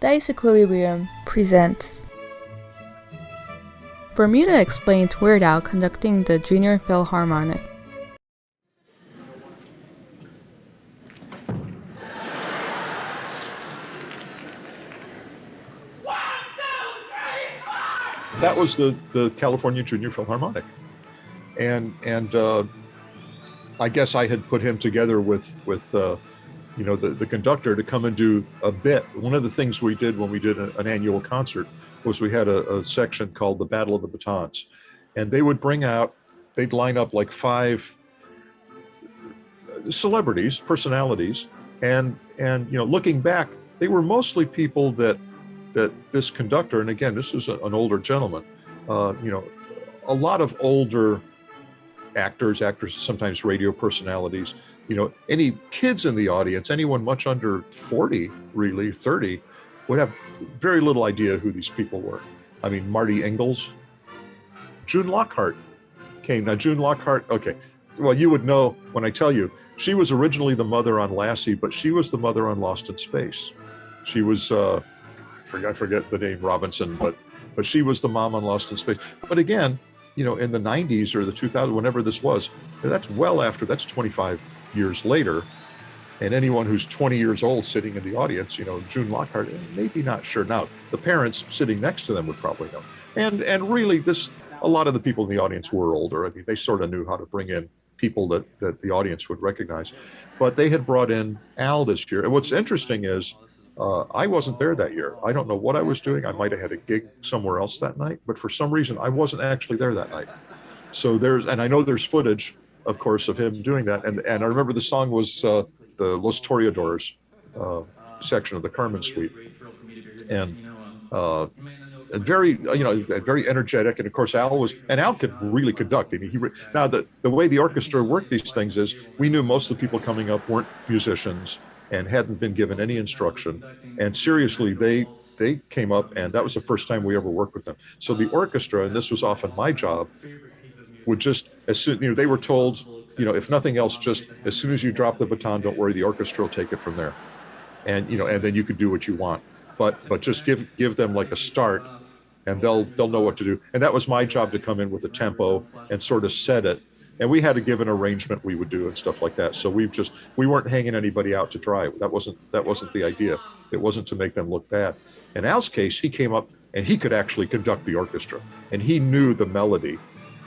Disequilibrium presents Bermuda explains Weird Al conducting the Junior Philharmonic. That was the California Junior Philharmonic, and I guess I had put him together with the conductor to come and do a bit. One of the things we did when we did an annual concert was we had a section called the Battle of the Batons, and they'd line up like 5 celebrities, personalities, and looking back, they were mostly people that this conductor, and again, this was an older gentleman, a lot of older actors, sometimes radio personalities, any kids in the audience, anyone much under 40, really 30, would have very little idea who these people were. I mean, Marty Ingalls, June Lockhart came. Now, June Lockhart, okay, well, you would know when I tell you, she was originally the mother on Lassie, but she was the mother on Lost in Space. She was, I forget the name, Robinson, but she was the mom on Lost in Space. But again, in the 90s or the 2000s, whenever this was, that's 25 years later. And anyone who's 20 years old sitting in the audience, June Lockhart, maybe not sure. Now, the parents sitting next to them would probably know. And really, a lot of the people in the audience were older. I mean, they sort of knew how to bring in people that the audience would recognize. But they had brought in Al this year. And what's interesting is, I wasn't there that year. I don't know what I was doing. I might have had a gig somewhere else that night, but for some reason, I wasn't actually there that night. So and I know there's footage, of course, of him doing that. And I remember the song was the Los Toreadors section of the Carmen Suite. And very, very energetic. And of course, Al could really conduct. I mean, now the way the orchestra worked these things is we knew most of the people coming up weren't musicians and hadn't been given any instruction. And seriously, they came up, and that was the first time we ever worked with them. So the orchestra, and this was often my job, would just, as soon, they were told, if nothing else, just as soon as you drop the baton, don't worry, the orchestra will take it from there. And, and then you could do what you want. But just give them like a start, and they'll know what to do. And that was my job, to come in with a tempo and sort of set it. And we had to give an arrangement we would do and stuff like that. So we weren't hanging anybody out to dry. That wasn't the idea. It wasn't to make them look bad. In Al's case, he came up and he could actually conduct the orchestra, and he knew the melody.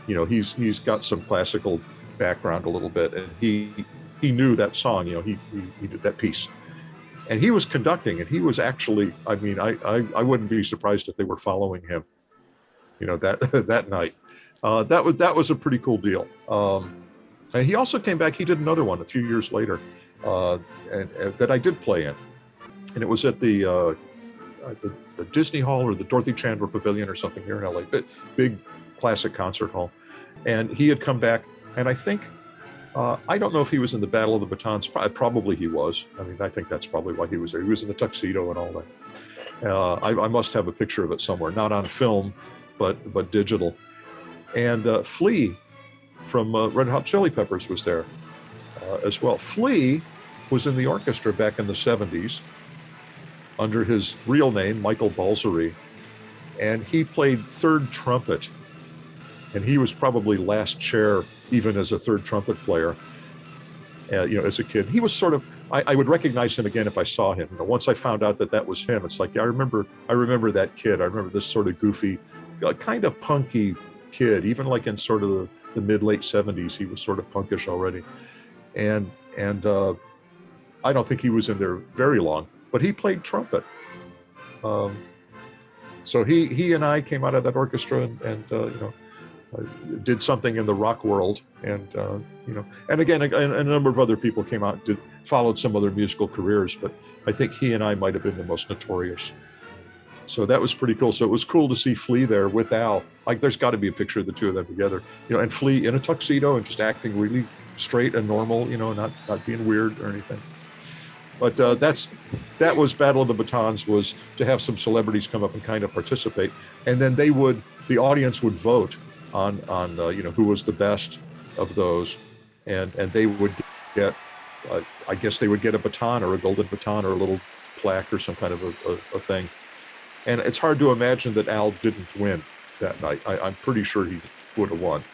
He's got some classical background a little bit, and he knew that song. He did that piece, and he was conducting, and he was actually. I mean, I wouldn't be surprised if they were following him. That night. That was a pretty cool deal. And he also came back. He did another one a few years later, and that I did play in, and it was at the Disney Hall or the Dorothy Chandler Pavilion or something here in LA. Big classic concert hall, and he had come back, and I think I don't know if he was in the Battle of the Batons. Probably he was. I mean, I think that's probably why he was there. He was in a tuxedo and all that. I must have a picture of it somewhere, not on film, but digital. And Flea from Red Hot Chili Peppers was there as well. Flea was in the orchestra back in the 70s under his real name, Michael Balzery, and he played third trumpet. And he was probably last chair, even as a third trumpet player, as a kid. He was sort of, I would recognize him again if I saw him. Once I found out that was him, it's like, yeah, I remember that kid. I remember this sort of goofy, kind of punky kid, even like in sort of the mid-late 70s, he was sort of punkish already. And I don't think he was in there very long, but he played trumpet. So he and I came out of that orchestra and did something in the rock world, and and again, a number of other people came out, followed some other musical careers, but I think he and I might have been the most notorious. So that was pretty cool. So it was cool to see Flea there with Al. Like, there's got to be a picture of the two of them together, and Flea in a tuxedo and just acting really straight and normal, not being weird or anything. But that was Battle of the Batons, was to have some celebrities come up and kind of participate, and then the audience would vote on who was the best of those, and they would get, I guess they would get a baton or a golden baton or a little plaque or some kind of a thing. And it's hard to imagine that Al didn't win that night. I'm pretty sure he would have won.